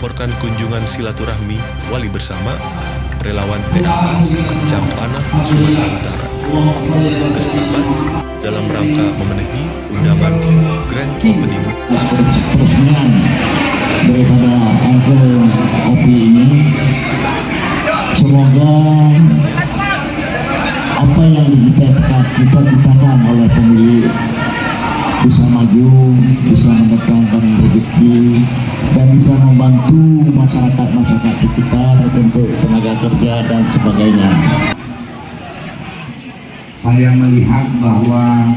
melaporkan kunjungan silaturahmi Wali Bersama relawan PKK Campana, Sumatera Utara ke Setabat dalam rangka memenuhi undangan Grand Opening peresmian daripada Uncle Kopi ini. Semoga apa yang kita ciptakan oleh pemilik bisa maju, bisa mendatangkan rezeki, dan bisa membantu masyarakat sekitar untuk tenaga kerja dan sebagainya. Saya melihat bahwa